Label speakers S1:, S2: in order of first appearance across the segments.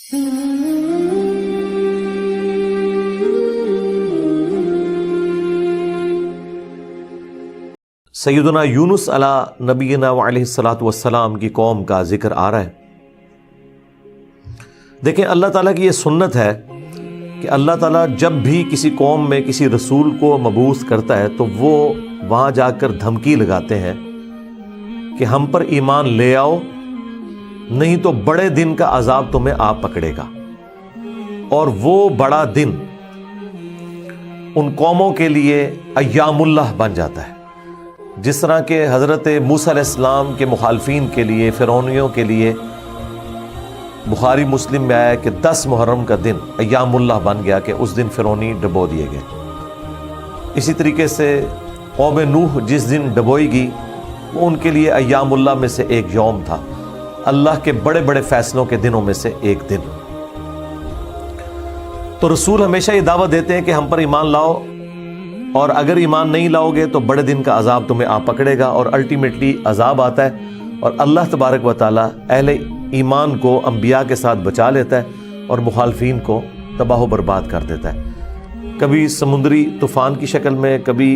S1: سیدنا یونس علی نبینا علیہ الصلاۃ والسلام کی قوم کا ذکر آ رہا ہے۔ دیکھیں، اللہ تعالیٰ کی یہ سنت ہے کہ اللہ تعالیٰ جب بھی کسی قوم میں کسی رسول کو مبعوث کرتا ہے تو وہ وہاں جا کر دھمکی لگاتے ہیں کہ ہم پر ایمان لے آؤ، نہیں تو بڑے دن کا عذاب تمہیں آ پکڑے گا۔ اور وہ بڑا دن ان قوموں کے لیے ایام اللہ بن جاتا ہے، جس طرح کہ حضرت موسیٰ علیہ السلام کے مخالفین کے لیے، فرعونیوں کے لیے بخاری مسلم میں آیا کہ 10 محرم کا دن ایام اللہ بن گیا کہ اس دن فرعونی ڈبو دیے گئے۔ اسی طریقے سے قوم نوح جس دن ڈبوئی گئی وہ ان کے لیے ایام اللہ میں سے ایک یوم تھا، اللہ کے بڑے بڑے فیصلوں کے دنوں میں سے ایک دن۔ تو رسول ہمیشہ یہ دعوت دیتے ہیں کہ ہم پر ایمان لاؤ، اور اگر ایمان نہیں لاؤ گے تو بڑے دن کا عذاب تمہیں آ پکڑے گا، اور الٹیمیٹلی عذاب آتا ہے، اور اللہ تبارک و تعالیٰ اہل ایمان کو انبیاء کے ساتھ بچا لیتا ہے اور مخالفین کو تباہ و برباد کر دیتا ہے، کبھی سمندری طوفان کی شکل میں، کبھی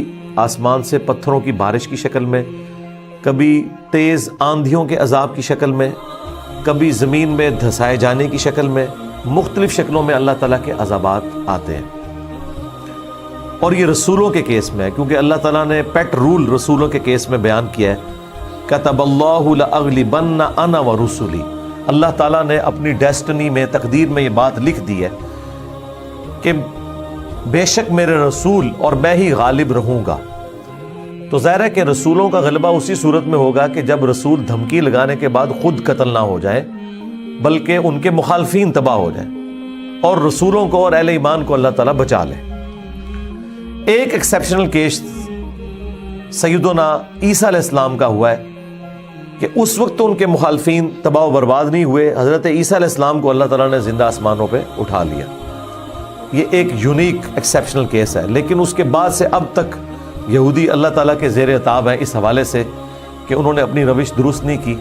S1: آسمان سے پتھروں کی بارش کی شکل میں، کبھی تیز آندھیوں کے عذاب کی شکل میں، کبھی زمین میں دھسائے جانے کی شکل میں، مختلف شکلوں میں اللہ تعالیٰ کے عذابات آتے ہیں۔ اور یہ رسولوں کے کیس میں ہے، کیونکہ اللہ تعالیٰ نے پیٹ رول رسولوں کے کیس میں بیان کیا ہے، کتب اللہ لأغلبن انا ورسلی۔ اللہ تعالیٰ نے اپنی ڈیسٹنی میں، تقدیر میں یہ بات لکھ دی ہے کہ بے شک میرے رسول اور میں ہی غالب رہوں گا۔ تو ظاہر ہے کہ رسولوں کا غلبہ اسی صورت میں ہوگا کہ جب رسول دھمکی لگانے کے بعد خود قتل نہ ہو جائے، بلکہ ان کے مخالفین تباہ ہو جائیں اور رسولوں کو اور اہل ایمان کو اللہ تعالیٰ بچا لے۔ ایک ایکسیپشنل کیس سیدنا عیسیٰ علیہ السلام کا ہوا ہے کہ اس وقت تو ان کے مخالفین تباہ و برباد نہیں ہوئے، حضرت عیسیٰ علیہ السلام کو اللہ تعالیٰ نے زندہ آسمانوں پہ اٹھا لیا۔ یہ ایک یونیک ایکسیپشنل کیس ہے، لیکن اس کے بعد سے اب تک یہودی اللہ تعالیٰ کے زیر عتاب ہیں اس حوالے سے کہ انہوں نے اپنی روش درست نہیں کی،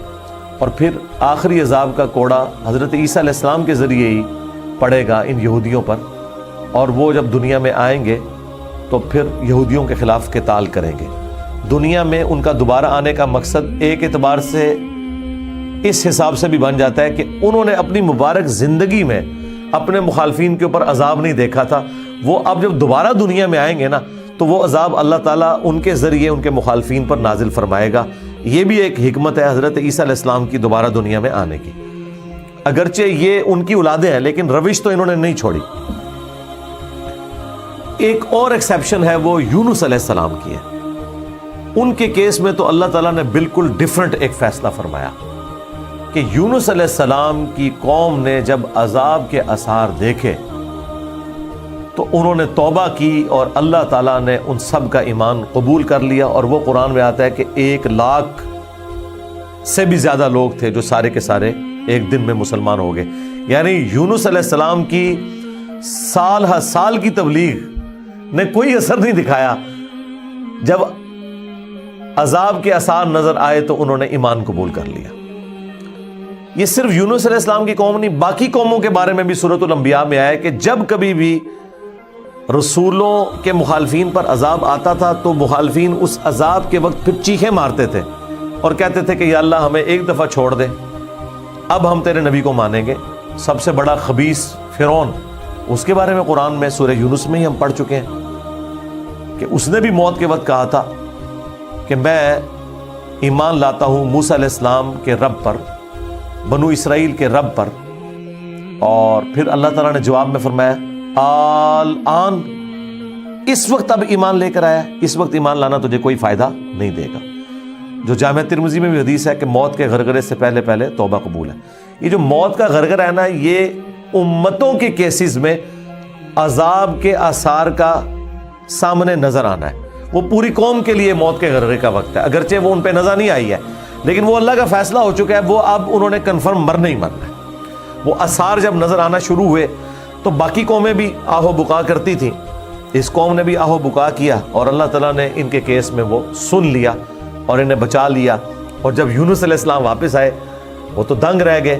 S1: اور پھر آخری عذاب کا کوڑا حضرت عیسیٰ علیہ السلام کے ذریعے ہی پڑے گا ان یہودیوں پر، اور وہ جب دنیا میں آئیں گے تو پھر یہودیوں کے خلاف قتال کریں گے۔ دنیا میں ان کا دوبارہ آنے کا مقصد ایک اعتبار سے اس حساب سے بھی بن جاتا ہے کہ انہوں نے اپنی مبارک زندگی میں اپنے مخالفین کے اوپر عذاب نہیں دیکھا تھا، وہ اب جب دوبارہ دنیا میں آئیں گے نا تو وہ عذاب اللہ تعالیٰ ان کے ذریعے ان کے مخالفین پر نازل فرمائے گا۔ یہ بھی ایک حکمت ہے حضرت عیسیٰ علیہ السلام کی دوبارہ دنیا میں آنے کی، اگرچہ یہ ان کی اولادیں ہیں لیکن روش تو انہوں نے نہیں چھوڑی۔ ایک اور ایکسیپشن ہے وہ یونس علیہ السلام کی ہے۔ ان کے کیس میں تو اللہ تعالیٰ نے بالکل ڈیفرنٹ ایک فیصلہ فرمایا کہ یونس علیہ السلام کی قوم نے جب عذاب کے آثار دیکھے تو انہوں نے توبہ کی، اور اللہ تعالیٰ نے ان سب کا ایمان قبول کر لیا، اور وہ قرآن میں آتا ہے کہ 1,00,000 سے بھی زیادہ لوگ تھے جو سارے کے سارے ایک دن میں مسلمان ہو گئے۔ یعنی یونس علیہ السلام کی سال ہر سال کی تبلیغ نے کوئی اثر نہیں دکھایا، جب عذاب کے آثار نظر آئے تو انہوں نے ایمان قبول کر لیا۔ یہ صرف یونس علیہ السلام کی قوم نہیں، باقی قوموں کے بارے میں بھی سورۃ الانبیاء میں آیا کہ جب کبھی بھی رسولوں کے مخالفین پر عذاب آتا تھا تو مخالفین اس عذاب کے وقت پھر چیخیں مارتے تھے اور کہتے تھے کہ یا اللہ ہمیں ایک دفعہ چھوڑ دے، اب ہم تیرے نبی کو مانیں گے۔ سب سے بڑا خبیث فرعون، اس کے بارے میں قرآن میں سورہ یونس میں ہی ہم پڑھ چکے ہیں کہ اس نے بھی موت کے وقت کہا تھا کہ میں ایمان لاتا ہوں موسیٰ علیہ السلام کے رب پر، بنو اسرائیل کے رب پر، اور پھر اللہ تعالیٰ نے جواب میں فرمایا آن، اس وقت اب ایمان لے کر آیا، اس وقت ایمان لانا تجھے کوئی فائدہ نہیں دے گا۔ جو جامع ترمذی میں بھی حدیث ہے کہ موت کے غرغرے سے پہلے پہلے توبہ قبول ہے۔ یہ جو موت کا غرغرہ ہے نا، یہ امتوں کے کیسز میں عذاب کے آثار کا سامنے نظر آنا ہے۔ وہ پوری قوم کے لیے موت کے غرغرے کا وقت ہے، اگرچہ وہ ان پہ نظر نہیں آئی ہے، لیکن وہ اللہ کا فیصلہ ہو چکا ہے، وہ اب انہوں نے کنفرم مرنا ہی مرنا ہے۔ وہ آثار جب نظر آنا شروع ہوئے تو باقی قومیں بھی آہو بکا کرتی تھیں، اس قوم نے بھی آہو بکا کیا، اور اللہ تعالیٰ نے ان کے کیس میں وہ سن لیا اور انہیں بچا لیا۔ اور جب یونس علیہ السلام واپس آئے وہ تو دنگ رہ گئے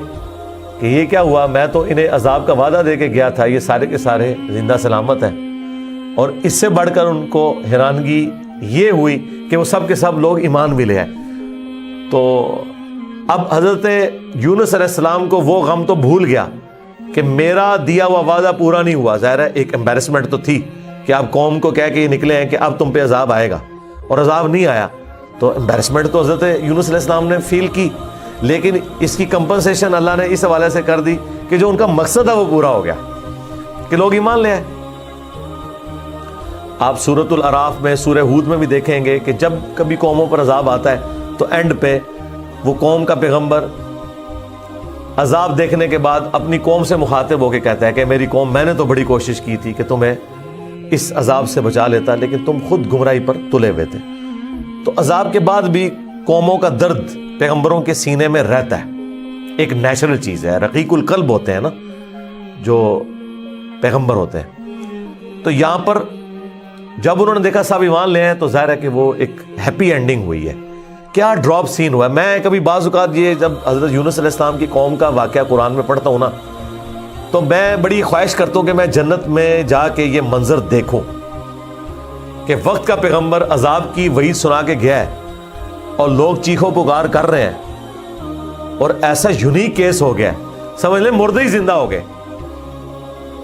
S1: کہ یہ کیا ہوا، میں تو انہیں عذاب کا وعدہ دے کے گیا تھا، یہ سارے کے سارے زندہ سلامت ہیں. اور اس سے بڑھ کر ان کو حیرانگی یہ ہوئی کہ وہ سب کے سب لوگ ایمان بھی لے آئے. تو اب حضرت یونس علیہ السلام کو وہ غم تو بھول گیا کہ میرا دیا ہوا وعدہ پورا نہیں ہوا. ظاہر ہے ایک امبیرسمنٹ تو تھی کہ آپ قوم کو کہہ کے یہ نکلے ہیں کہ اب تم پہ عذاب آئے گا، اور عذاب نہیں آیا. تو امبیرسمنٹ تو حضرت یونس علیہ السلام نے فیل کی، لیکن اس کی کمپنسیشن اللہ نے اس حوالے سے کر دی کہ جو ان کا مقصد ہے وہ پورا ہو گیا کہ لوگ ایمان لے آئے. آپ سورۃ الاعراف میں، سورہ ہود میں بھی دیکھیں گے کہ جب کبھی قوموں پر عذاب آتا ہے تو اینڈ پہ وہ قوم کا پیغمبر عذاب دیکھنے کے بعد اپنی قوم سے مخاطب ہو کے کہتا ہے کہ میری قوم، میں نے تو بڑی کوشش کی تھی کہ تمہیں اس عذاب سے بچا لیتا، لیکن تم خود گمراہی پر تلے ہوئے تھے. تو عذاب کے بعد بھی قوموں کا درد پیغمبروں کے سینے میں رہتا ہے، ایک نیچرل چیز ہے. رقیق القلب ہوتے ہیں نا جو پیغمبر ہوتے ہیں. تو یہاں پر جب انہوں نے دیکھا سب ایمان لے ہیں تو ظاہر ہے کہ وہ ایک ہیپی اینڈنگ ہوئی ہے. کیا ڈراپ سین ہوا ہے. میں کبھی بعض اوقات یہ جب حضرت یونس علیہ السلام کی قوم کا واقعہ قرآن میں پڑھتا ہوں نا تو میں بڑی خواہش کرتا ہوں کہ میں جنت میں جا کے یہ منظر دیکھوں کہ وقت کا پیغمبر عذاب کی وعید سنا کے گیا ہے اور لوگ چیخو پکار کر رہے ہیں، اور ایسا یونیک کیس ہو گیا ہے، سمجھ لیں مردے ہی زندہ ہو گئے،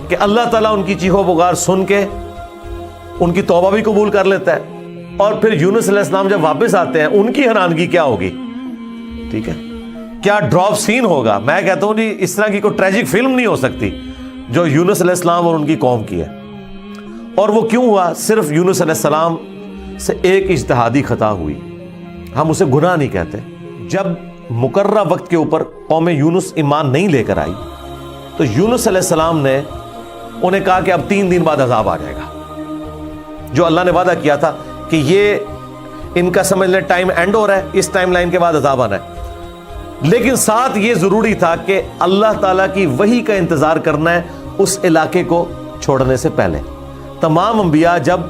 S1: کہ اللہ تعالیٰ ان کی چیخو پکار سن کے ان کی توبہ بھی قبول کر لیتا ہے. اور پھر یونس علیہ السلام جب واپس آتے ہیں ان کی حیرانگی کیا ہوگی. ٹھیک ہے، کیا ڈراپ سین ہوگا. میں کہتا ہوں جی اس طرح کی کوئی ٹریجک فلم نہیں ہو سکتی جو یونس علیہ السلام اور ان کی قوم کی ہے. اور وہ کیوں ہوا؟ صرف یونس علیہ السلام سے ایک اجتہادی خطا ہوئی. ہم اسے گناہ نہیں کہتے. جب مقررہ وقت کے اوپر قوم یونس ایمان نہیں لے کر آئی تو یونس علیہ السلام نے انہیں کہا کہ اب 3 دن بعد عذاب آ جائے گا، جو اللہ نے وعدہ کیا تھا کہ یہ ان کا سمجھ لیں ٹائم اینڈ ہو رہا ہے، اس ٹائم لائن کے بعد عذاب آنا ہے. لیکن ساتھ یہ ضروری تھا کہ اللہ تعالیٰ کی وحی کا انتظار کرنا ہے اس علاقے کو چھوڑنے سے پہلے. تمام انبیاء جب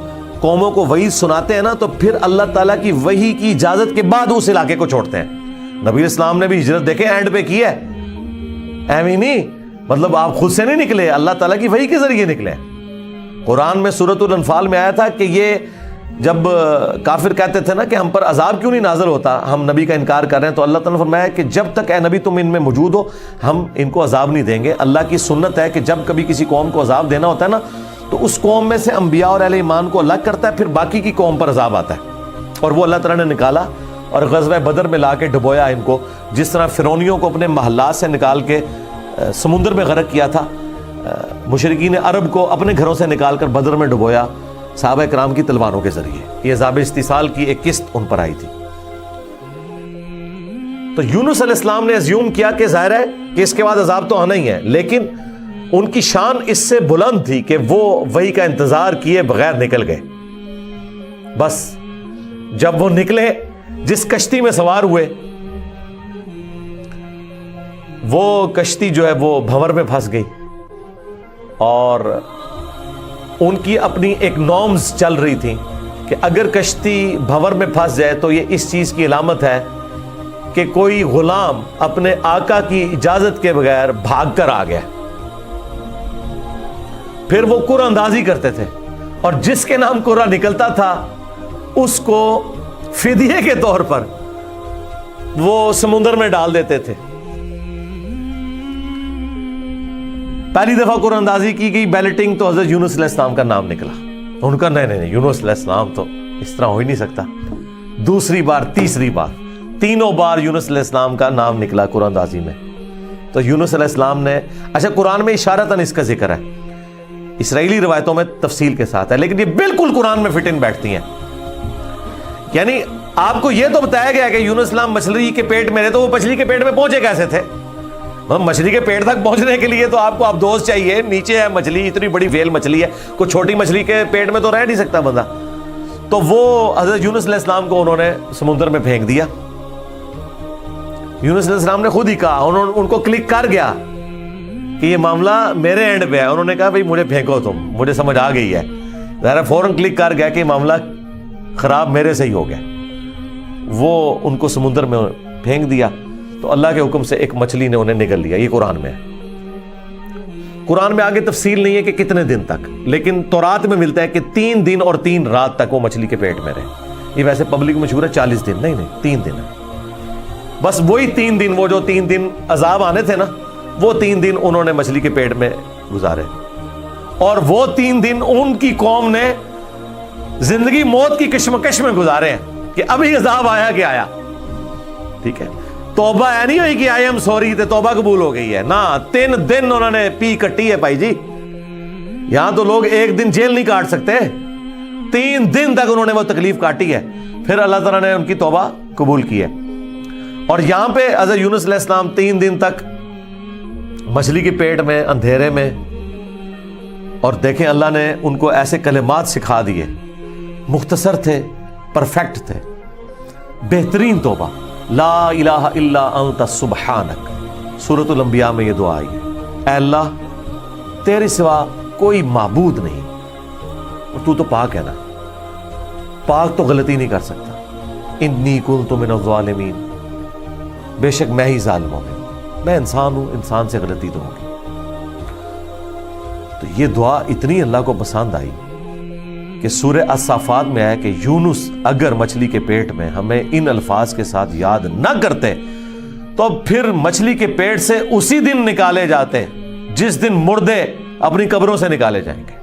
S1: قوموں کو وحی سناتے ہیں نا تو پھر اللہ تعالیٰ کی وحی کی اجازت کے بعد اس علاقے کو چھوڑتے ہیں. نبی اسلام نے بھی ہجرت دیکھیں اینڈ پہ کی ہے، ایویں نہیں، مطلب آپ خود سے نہیں نکلے، اللہ تعالیٰ کی وحی کے ذریعے نکلے. قرآن میں سورۃ الانفال میں آیا تھا کہ یہ جب کافر کہتے تھے نا کہ ہم پر عذاب کیوں نہیں نازل ہوتا، ہم نبی کا انکار کر رہے ہیں، تو اللہ تعالیٰ نے فرمایا کہ جب تک اے نبی تم ان میں موجود ہو ہم ان کو عذاب نہیں دیں گے. اللہ کی سنت ہے کہ جب کبھی کسی قوم کو عذاب دینا ہوتا ہے نا تو اس قوم میں سے انبیاء اور اہل ایمان کو الگ کرتا ہے، پھر باقی کی قوم پر عذاب آتا ہے. اور وہ اللہ تعالیٰ نے نکالا اور غزوہ بدر میں لا کے ڈبویا ان کو، جس طرح فرعونیوں کو اپنے محلات سے نکال کے سمندر میں غرق کیا تھا، مشرکین عرب کو اپنے گھروں سے نکال کر بدر میں ڈبویا صحابہ کرام کی تلواروں کے ذریعے. یہ عذاب استیصال کی ایک قسط ان پر آئی تھی. تو یونس علیہ السلام نے ازیوم کیا کہ ظاہر ہے کہ اس کے بعد عذاب تو آنا ہی ہے، لیکن ان کی شان اس سے بلند تھی کہ وہ وحی کا انتظار کیے بغیر نکل گئے. بس جب وہ نکلے، جس کشتی میں سوار ہوئے وہ کشتی جو ہے وہ بھنور میں پھنس گئی، اور ان کی اپنی ایک نارمز چل رہی تھی کہ اگر کشتی بھنور میں پھنس جائے تو یہ اس چیز کی علامت ہے کہ کوئی غلام اپنے آقا کی اجازت کے بغیر بھاگ کر آ گیا. پھر وہ قرعہ اندازی کرتے تھے، اور جس کے نام قرعہ نکلتا تھا اس کو فدیے کے طور پر وہ سمندر میں ڈال دیتے تھے. پہلی دفعہ قرعہ اندازی کی گئی، بیلٹنگ، تو حضرت یونس علیہ السلام کا نام نکلا. ان کا نہیں یونس علیہ السلام تو اس طرح ہو ہی نہیں سکتا. دوسری بار، تیسری بار، 3 بار یونس علیہ السلام کا نام نکلا قرعہ اندازی میں. تو یونس علیہ السلام نے، اچھا قرآن میں اشارتاً اس کا ذکر ہے، اسرائیلی روایتوں میں تفصیل کے ساتھ ہے، لیکن یہ بالکل قرآن میں فٹ ان بیٹھتی ہیں. یعنی آپ کو یہ تو بتایا گیا کہ یونس السلام مچھلی کے پیٹ میں رہے، تو وہ مچھلی کے پیٹ میں پہنچے کیسے تھے؟ مچھلی کے پیٹ تک پہنچنے کے لیے تو آپ کو دوست چاہیے، نیچے ہے مچھلی، اتنی بڑی ویل مچھلی ہے، کوئی چھوٹی مچھلی کے پیٹ میں تو رہ نہیں سکتا بندہ. تو وہ حضرت یونس علیہ السلام کو انہوں نے سمندر میں پھینک دیا. یونس علیہ السلام نے خود ہی کہا، ان کو کلک کر گیا کہ یہ معاملہ میرے اینڈ پہ ہے. انہوں نے کہا بھائی مجھے پھینکو، تم، مجھے سمجھ آ گئی ہے. ظاہر فوراً کلک کر گیا کہ یہ معاملہ خراب میرے سے ہی ہو گیا. وہ ان کو سمندر میں پھینک دیا. تو اللہ کے حکم سے ایک مچھلی نے انہیں نگل لیا. یہ قرآن میں ہے. قرآن میں آگے تفصیل نہیں ہے کہ کتنے دن تک, لیکن تورات میں ملتا ہے کہ 3 دن اور 3 رات تک وہ مچھلی کے پیٹ میں رہے. یہ ویسے پبلک مشہور ہے 40 دن, نہیں 3 دن ہے بس. وہی 3 دن, وہ جو 3 دن عذاب آنے تھے نا, وہ 3 دن انہوں نے مچھلی کے پیٹ میں گزارے. اور وہ 3 دن ان کی قوم نے زندگی موت کی کشمکش میں گزارے ہیں کہ ابھی عذاب آیا کہ آیا. ٹھیک ہے, توبہ ہے نہیں ہوئی کہ آئی ایم سوری تے توبہ قبول ہو گئی ہے نا. 3 دن انہوں نے پی کٹی ہے بھائی جی. یہاں تو لوگ 1 دن جیل نہیں کاٹ سکتے, 3 دن تک انہوں نے وہ تکلیف کاٹی ہے, پھر اللہ تعالیٰ نے ان کی توبہ قبول کی ہے. اور یہاں پہ حضرت یونس علیہ السلام 3 دن تک مچھلی کے پیٹ میں اندھیرے میں, اور دیکھیں اللہ نے ان کو ایسے کلمات سکھا دیے, مختصر تھے, پرفیکٹ تھے, بہترین توبہ. لا الہ الا انت سبحانک. سورۃ الانبیاء میں یہ دعا آئی ہے, اے اللہ تیرے سوا کوئی معبود نہیں, اور تو پاک ہے نا, پاک تو غلطی نہیں کر سکتا. انی کنت من الظالمین, بے شک میں ہی ظالم ہوں, میں انسان ہوں, انسان سے غلطی تو ہوگی. تو یہ دعا اتنی اللہ کو پسند آئی کہ سورہ الصافات میں ہے کہ یونس اگر مچھلی کے پیٹ میں ہمیں ان الفاظ کے ساتھ یاد نہ کرتے تو پھر مچھلی کے پیٹ سے اسی دن نکالے جاتے جس دن مردے اپنی قبروں سے نکالے جائیں گے.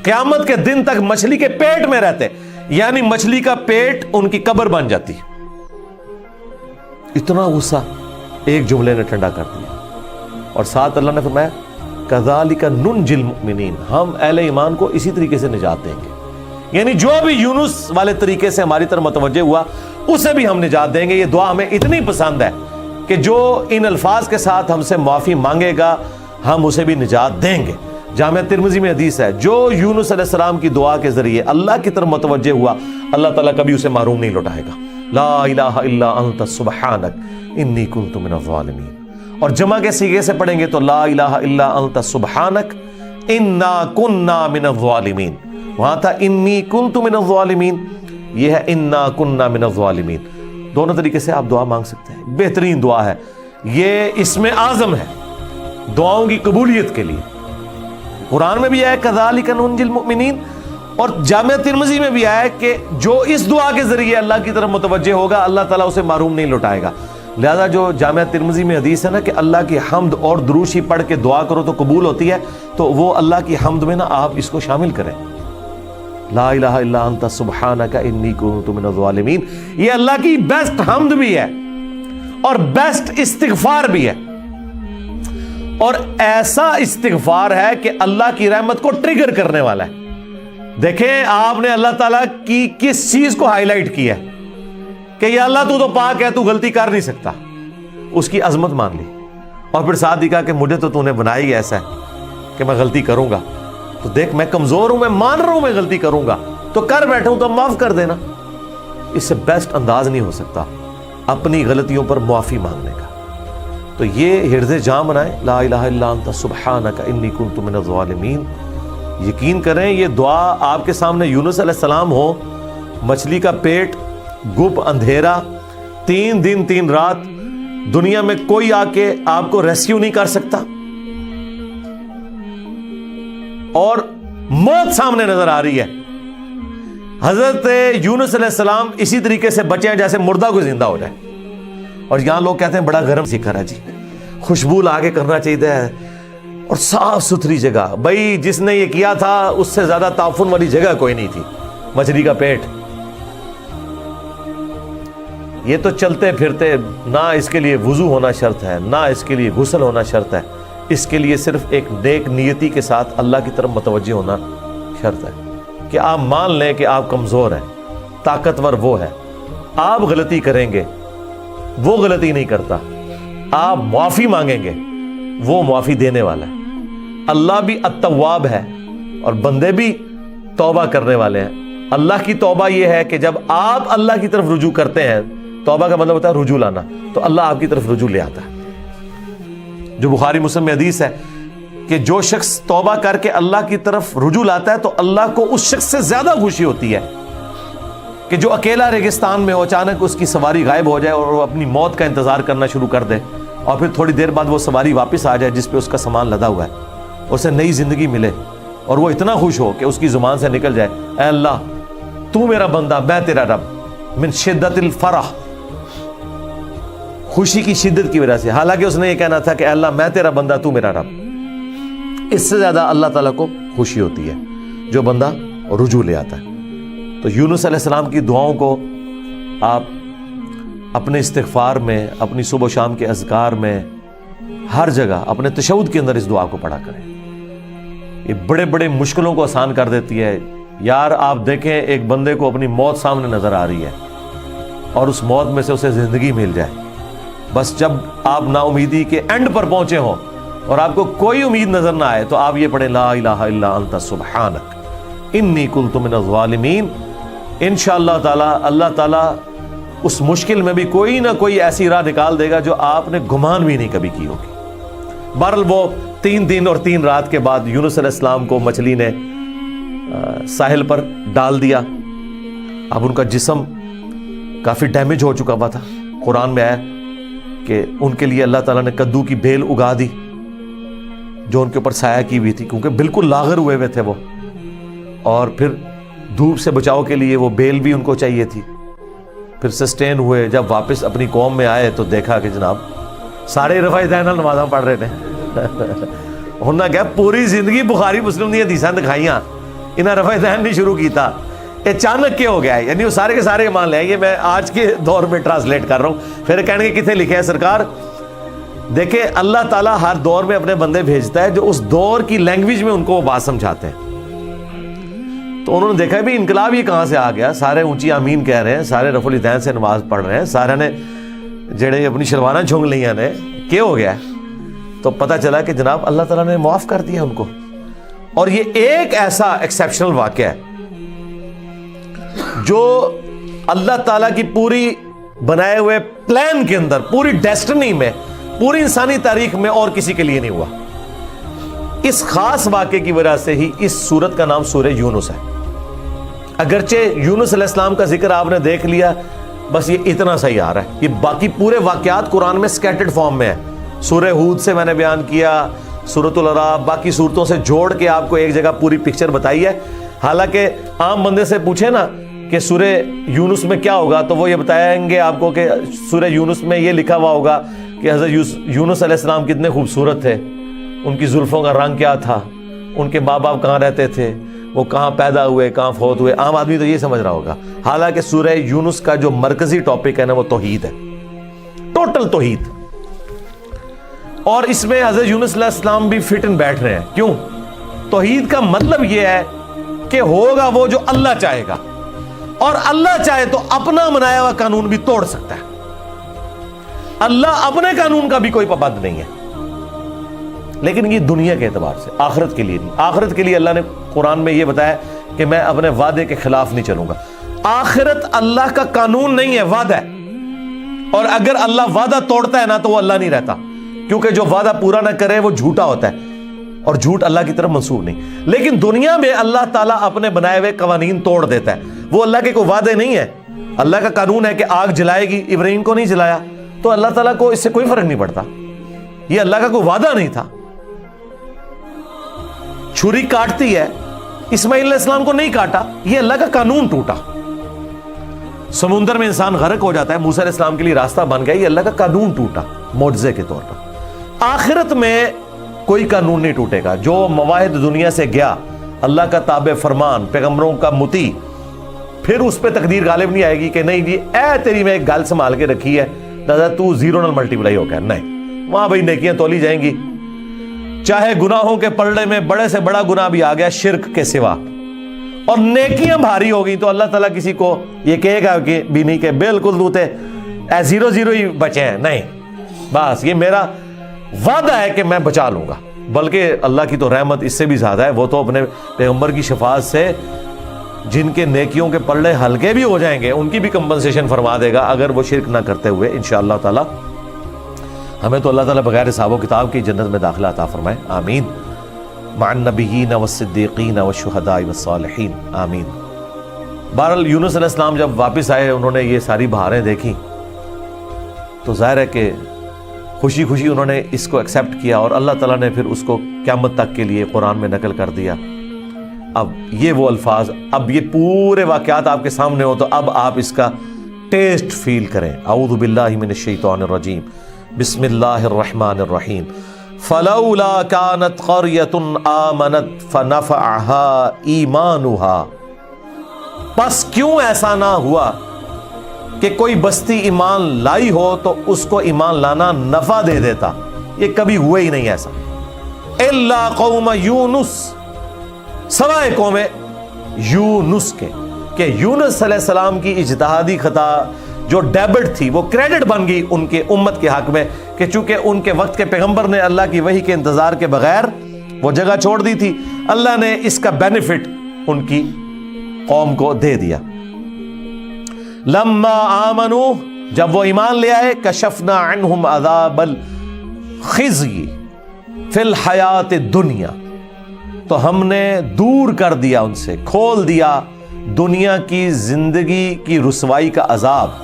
S1: قیامت کے دن تک مچھلی کے پیٹ میں رہتے, یعنی مچھلی کا پیٹ ان کی قبر بن جاتی. اتنا غصہ ایک جملے نے ٹھنڈا کر دیا. اور ساتھ اللہ نے فرمایا کذالک ننجی المؤمنین, ہم اہل ایمان کو اسی طریقے سے نجات دیں گے. یعنی جو بھی یونس والے طریقے سے ہماری طرف متوجہ ہوا اسے بھی ہم نجات دیں گے. یہ دعا ہمیں اتنی پسند ہے کہ جو ان الفاظ کے ساتھ ہم سے معافی مانگے گا ہم اسے بھی نجات دیں گے. جامعہ ترمذی میں حدیث ہے, جو یونس علیہ السلام کی دعا کے ذریعے اللہ کی طرف متوجہ ہوا اللہ تعالیٰ کبھی اسے محروم نہیں لوٹائے گا. لا الہ الا انت سبحانک انی کنت من الظالمین. اور جمع کے صیغے سے پڑھیں گے تو لا الہ الا انت سبحانک انا کننا من الظالمین. وہاں تھا انی کنت من الظالمین, یہ ہے انا کننا من الظالمین. دونوں طریقے سے آپ دعا مانگ سکتے ہیں, بہترین دعا ہے. یہ اسم اعظم ہے دعاؤں کی قبولیت کے لیے. قرآن میں بھی آیا کذالک ننجی المؤمنین, اور جامعہ ترمذی میں بھی آیا کہ جو اس دعا کے ذریعے اللہ کی طرف متوجہ ہوگا اللہ تعالیٰ اسے محروم نہیں لوٹائے گا. لہذا جو جامعہ ترمذی میں حدیث ہے نا کہ اللہ کی حمد اور دروشی پڑھ کے دعا کرو تو قبول ہوتی ہے, تو وہ اللہ کی حمد میں نا آپ اس کو شامل کریں. لا الہ الا انت سبحانک انی کنت من الظالمین, یہ اللہ کی بیسٹ حمد بھی ہے اور بیسٹ استغفار بھی ہے, اور ایسا استغفار ہے کہ اللہ کی رحمت کو ٹریگر کرنے والا ہے. دیکھیں آپ نے اللہ تعالیٰ کی کس چیز کو ہائی لائٹ کیا ہے کہ یا اللہ تو پاک ہے, تو غلطی کر نہیں سکتا, اس کی عظمت مان لی. اور پھر ساتھ ہی کہا کہ مجھے تو نے بنایا ہی ایسا ہے کہ میں غلطی کروں گا, تو دیکھ میں کمزور ہوں, میں مان رہا ہوں میں غلطی کروں گا, تو کر بیٹھا ہوں تو معاف کر دینا. اس سے بیسٹ انداز نہیں ہو سکتا اپنی غلطیوں پر معافی مانگنے کا. تو یہ حرز جام بنائیں, لا الہ الا انت سبحانک انی کنت من الظالمین. یقین کریں یہ دعا آپ کے سامنے یونس علیہ السلام ہو, مچھلی کا پیٹ, گپ اندھیرا, 3 دن 3 رات, دنیا میں کوئی آ کے آپ کو ریسکیو نہیں کر سکتا, اور موت سامنے نظر آ رہی ہے. حضرت یونس علیہ السلام اسی طریقے سے بچے ہیں جیسے مردہ کو زندہ ہو جائے. اور یہاں لوگ کہتے ہیں بڑا گرم ذکر ہے جی, خوشبو لا کے کرنا چاہیے اور صاف ستھری جگہ. بھائی جس نے یہ کیا تھا اس سے زیادہ تعفن والی جگہ کوئی نہیں تھی, مچھلی کا پیٹ. یہ تو چلتے پھرتے, نہ اس کے لیے وضو ہونا شرط ہے, نہ اس کے لیے غسل ہونا شرط ہے, اس کے لیے صرف ایک نیک نیتی کے ساتھ اللہ کی طرف متوجہ ہونا شرط ہے کہ آپ مان لیں کہ آپ کمزور ہیں, طاقتور وہ ہے. آپ غلطی کریں گے وہ غلطی نہیں کرتا, آپ معافی مانگیں گے وہ معافی دینے والا ہے. اللہ بھی التواب ہے اور بندے بھی توبہ کرنے والے ہیں. اللہ کی توبہ یہ ہے کہ جب آپ اللہ کی طرف رجوع کرتے ہیں, توبہ کا مطلب ہوتا ہے رجوع لانا, تو اللہ آپ کی طرف رجوع لے آتا ہے. جو بخاری مسلم میں حدیث ہے کہ جو شخص توبہ کر کے اللہ کی طرف رجوع لاتا ہے تو اللہ کو اس شخص سے زیادہ خوشی ہوتی ہے کہ کہ جو اکیلا ریگستان میں ہو، اچانک اس کی سواری غائب ہو جائے اور وہ اپنی موت کا انتظار کرنا شروع کر دے، اور پھر تھوڑی دیر بعد وہ سواری واپس آ جائے جس پہ اس کا سامان لدا ہوا ہے، اسے نئی زندگی ملے اور وہ اتنا خوش ہو کہ اس کی زبان سے نکل جائے اے اللہ تو میرا بندہ میں تیرا رب، من شدت الفرح، خوشی کی شدت کی وجہ سے، حالانکہ اس نے یہ کہنا تھا کہ اے اللہ میں تیرا بندہ تو میرا رب۔ اس سے زیادہ اللہ تعالیٰ کو خوشی ہوتی ہے جو بندہ رجوع لے آتا ہے۔ تو یونس علیہ السلام کی دعاؤں کو آپ اپنے استغفار میں، اپنی صبح و شام کے اذکار میں، ہر جگہ اپنے تشہد کے اندر اس دعا کو پڑھا کریں۔ یہ بڑے بڑے مشکلوں کو آسان کر دیتی ہے۔ یار آپ دیکھیں ایک بندے کو اپنی موت سامنے نظر آ رہی ہے اور اس موت میں سے اسے زندگی مل جائے، بس جب آپ نا امیدی کے اینڈ پر پہنچے ہوں اور آپ کو کوئی امید نظر نہ آئے تو آپ یہ پڑھیں لا الہ الا انت سبحانک انی کنت من الظالمین۔ انشاءاللہ تعالی اللہ تعالیٰ اس مشکل میں بھی کوئی نہ کوئی ایسی راہ نکال دے گا جو آپ نے گمان بھی نہیں کبھی کی ہوگی۔ بہرحال وہ 3 دن اور 3 رات کے بعد یونس علیہ السلام کو مچھلی نے ساحل پر ڈال دیا۔ اب ان کا جسم کافی ڈیمیج ہو چکا ہوا تھا۔ قرآن میں آیا کہ ان کے لیے اللہ تعالیٰ نے کدو کی بیل اگا دی جو ان کے اوپر سایہ کی ہوئی تھی، کیونکہ بالکل لاغر ہوئے ہوئے تھے وہ، اور پھر دھوپ سے بچاؤ کے لیے وہ بیل بھی ان کو چاہیے تھی۔ پھر سسٹین ہوئے، جب واپس اپنی قوم میں آئے تو دیکھا کہ جناب سارے رفع دین نمازاں پڑھ رہے تھے۔ انہوں نے کہا پوری زندگی بخاری مسلم دی حدیثاں دکھائیاں، انہیں رفع دین نہیں شروع کیتا، اچانک کیا ہو گیا ہے؟ یعنی وہ سارے کے سارے مان لیں۔ یہ میں آج کے دور میں ٹرانسلیٹ کر رہا ہوں، پھر کہنے کے کتنے لکھے ہیں سرکار؟ دیکھیں اللہ تعالیٰ ہر دور میں اپنے بندے بھیجتا ہے جو اس دور کی لینگویج میں ان کو وہ بات سمجھاتے ہیں۔ تو انہوں نے دیکھا بھی انقلاب یہ کہاں سے آ گیا، سارے اونچی آمین کہہ رہے ہیں، سارے رفع الدین سے نماز پڑھ رہے ہیں، سارے نے جڑے اپنی شلواراں جھونگ لیاں نے، کیا ہو گیا ہے؟ تو پتہ چلا کہ جناب اللہ تعالیٰ نے معاف کر دیا ان کو۔ اور یہ ایک ایسا ایکسیپشنل واقعہ ہے جو اللہ تعالیٰ کی پوری بنائے ہوئے پلان کے اندر، پوری ڈیسٹنی میں، پوری انسانی تاریخ میں اور کسی کے لیے نہیں ہوا۔ اس خاص واقعے کی وجہ سے ہی اس سورت کا نام سورہ یونس ہے۔ اگرچہ یونس علیہ السلام کا ذکر آپ نے دیکھ لیا، بس یہ اتنا صحیح آ رہا ہے، یہ باقی پورے واقعات قرآن میں سکیٹرڈ فارم میں ہے۔ سورہ ہود سے میں نے بیان کیا، سورۃ الاعراف، باقی صورتوں سے جوڑ کے آپ کو ایک جگہ پوری پکچر بتائی ہے۔ حالانکہ عام بندے سے پوچھے نا کہ سورہ یونس میں کیا ہوگا تو وہ یہ بتائیں گے آپ کو کہ سورہ یونس میں یہ لکھا ہوا ہوگا کہ حضرت یونس علیہ السلام کتنے خوبصورت تھے، ان کی زلفوں کا رنگ کیا تھا، ان کے ماں باپ کہاں رہتے تھے، وہ کہاں پیدا ہوئے، کہاں فوت ہوئے۔ عام آدمی تو یہ سمجھ رہا ہوگا، حالانکہ سورہ یونس کا جو مرکزی ٹاپک ہے نا وہ توحید ہے، ٹوٹل توحید۔ اور اس میں حضرت یونس علیہ السلام بھی فٹ ان بیٹھ رہے ہیں۔ کیوں؟ توحید کا مطلب یہ ہے کہ ہوگا وہ جو اللہ چاہے گا، اور اللہ چاہے تو اپنا بنایا ہوا قانون بھی توڑ سکتا ہے۔ اللہ اپنے قانون کا بھی کوئی پابند نہیں ہے، لیکن یہ دنیا کے اعتبار سے، آخرت کے لیے نہیں۔ آخرت کے لیے اللہ نے قرآن میں یہ بتایا کہ میں اپنے وعدے کے خلاف نہیں چلوں گا۔ آخرت اللہ کا قانون نہیں ہے، وعدہ ہے، اور اگر اللہ وعدہ توڑتا ہے نا تو وہ اللہ نہیں رہتا، کیونکہ جو وعدہ پورا نہ کرے وہ جھوٹا ہوتا ہے، اور جھوٹ اللہ کی طرف منسوب نہیں۔ لیکن دنیا میں اللہ تعالیٰ اپنے بنائے ہوئے قوانین توڑ دیتا ہے، وہ اللہ کے کوئی وعدے نہیں ہے۔ اللہ کا قانون ہے کہ آگ جلائے گی، ابراہیم کو نہیں جلایا، تو اللہ تعالیٰ کو اس سے کوئی فرق نہیں پڑتا، یہ اللہ کا کوئی وعدہ نہیں تھا۔ چھری کاٹتی ہے، اسماعیل علیہ السلام کو نہیں کاٹا، یہ اللہ کا قانون ٹوٹا۔ سمندر میں انسان غرق ہو جاتا ہے، موسیٰ علیہ السلام کے لیے راستہ بن گیا، یہ اللہ کا قانون ٹوٹا معجزے کے طور پر۔ آخرت میں کوئی قانون نہیں ٹوٹے گا۔ جو مواہد دنیا سے گیا، اللہ کا تابع فرمان، پیغمبروں کا مطیع، پھر اس پہ تقدیر غالب نہیں آئے گی کہ نہیں جی اے تیری میں ایک گل سنبھال کے رکھی ہے دادا، تو زیرو نال ملٹیپلائی ہو گیا، نہیں، وہاں بھائی نیکیاں تولی جائیں گی۔ چاہے گناہوں کے پلڑے میں بڑے سے بڑا گناہ بھی آ گیا شرک کے سوا، اور نیکیاں بھاری ہو گئی، تو اللہ تعالیٰ کسی کو یہ کہے گا کہ بھی نہیں کہ بالکل دوتے اے زیرو زیرو ہی بچے ہیں، نہیں، بس یہ میرا وعدہ ہے کہ میں بچا لوں گا۔ بلکہ اللہ کی تو رحمت اس سے بھی زیادہ ہے، وہ تو اپنے پیغمبر کی شفاعت سے جن کے نیکیوں کے پلڑے ہلکے بھی ہو جائیں گے ان کی بھی کمپنسیشن فرما دے گا، اگر وہ شرک نہ کرتے ہوئے، انشاءاللہ تعالی۔ ہمیں تو اللہ تعالیٰ بغیر حساب و کتاب کی جنت میں داخلہ عطا فرمائے، آمین۔ مع النبیین والصدیقین والشہداء والصالحین، آمین۔ بہرحال یونس علیہ السلام جب واپس آئے انہوں نے یہ ساری بہاریں دیکھی تو ظاہر ہے کہ خوشی خوشی انہوں نے اس کو ایکسیپٹ کیا اور اللہ تعالیٰ نے پھر اس کو قیامت تک کے لیے قرآن میں نقل کر دیا. اب یہ وہ الفاظ، اب یہ پورے واقعات آپ کے سامنے ہو تو اب آپ اس کا ٹیسٹ فیل کریں. اعوذ باللہ من الشیطان الرجیم، بسم اللہ الرحمن الرحیم. فلولا كانت قرية آمنت فنفعها ایمانها، پس کیوں ایسا نہ ہوا کہ کوئی بستی ایمان لائی ہو تو اس کو ایمان لانا نفع دے دیتا. یہ کبھی ہوا ہی نہیں ایسا. الا قوم یونس، سوائے قوم یونس کے، کہ یونس علیہ السلام کی اجتہادی خطا جو ڈیبٹ تھی وہ کریڈٹ بن گئی ان کے امت کے حق میں، کہ چونکہ ان کے وقت کے پیغمبر نے اللہ کی وحی کے انتظار کے بغیر وہ جگہ چھوڑ دی تھی، اللہ نے اس کا بینیفٹ ان کی قوم کو دے دیا. لما آمنوا، جب وہ ایمان لے آئے، کشفنا عنہم عذاب الخزی فی الحیات الدنیا، تو ہم نے دور کر دیا ان سے، کھول دیا دنیا کی زندگی کی رسوائی کا عذاب.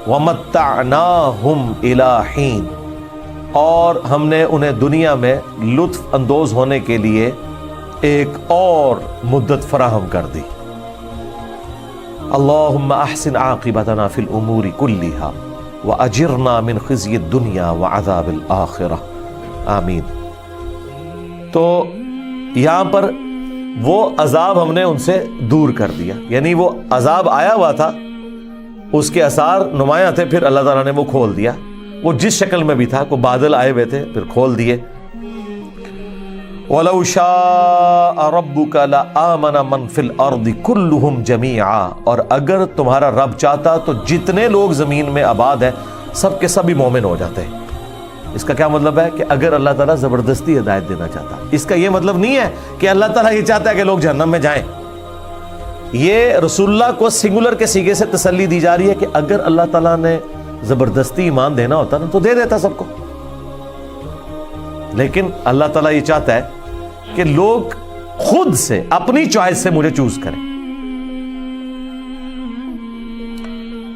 S1: ومتعناہم الی حین، اور ہم نے انہیں دنیا میں لطف اندوز ہونے کے لیے ایک اور مدت فراہم کر دی. اللہم احسن عاقبتنا فی الامور کلہا واجرنا من خزی الدنیا وعذاب الآخرہ، آمین. تو یہاں پر وہ عذاب ہم نے ان سے دور کر دیا، یعنی وہ عذاب آیا ہوا تھا، اس کے آثار نمایاں تھے، پھر اللہ تعالیٰ نے وہ کھول دیا. وہ جس شکل میں بھی تھا، کوئی بادل آئے ہوئے تھے پھر کھول دیے. وَلَوْ شَاءَ رَبُّكَ لَآمَنَ مَنْ فِي الْأَرْضِ كُلُّهُمْ جَمِيعًا، اور اگر تمہارا رب چاہتا تو جتنے لوگ زمین میں آباد ہیں سب کے سب ہی مومن ہو جاتے ہیں. اس کا کیا مطلب ہے کہ اگر اللہ تعالیٰ زبردستی ہدایت دینا چاہتا، اس کا یہ مطلب نہیں ہے کہ اللہ تعالیٰ یہ چاہتا ہے کہ لوگ جہنم میں جائیں. یہ رسول اللہ کو سنگولر کے سیغے سے تسلی دی جا رہی ہے کہ اگر اللہ تعالیٰ نے زبردستی ایمان دینا ہوتا نا تو دے دیتا سب کو، لیکن اللہ تعالیٰ یہ چاہتا ہے کہ لوگ خود سے اپنی چوائس سے مجھے چوز کریں.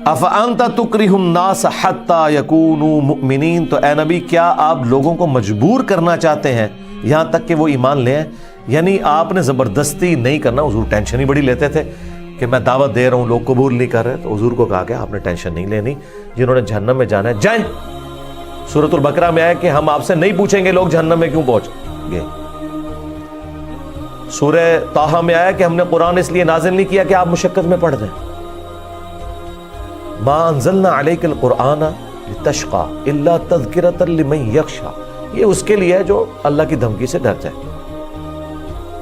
S1: افانت تکرہ الناس حتی یکونوا مؤمنین، تو اے نبی کیا آپ لوگوں کو مجبور کرنا چاہتے ہیں یہاں تک کہ وہ ایمان لے آئیں؟ یعنی آپ نے زبردستی نہیں کرنا. حضور ٹینشن ہی بڑی لیتے تھے کہ میں دعوت دے رہا ہوں لوگ قبول نہیں کر رہے، تو حضور کو کہا کہ آپ نے ٹینشن نہیں لینی، جنہوں نے جہنم میں جانا ہے جائیں. سورۃ البقرہ میں آیا کہ ہم آپ سے نہیں پوچھیں گے لوگ جہنم میں کیوں پہنچ گئے. سورہ طٰہٰ میں آیا کہ ہم نے قرآن اس لیے نازل نہیں کیا کہ آپ مشقت میں پڑ جائیں. ما انزلنا علیک القرآن لتشقى الا تذکرۃ لمن یخشی، یہ اس کے لیے ہے جو اللہ کی دھمکی سے ڈر جائے.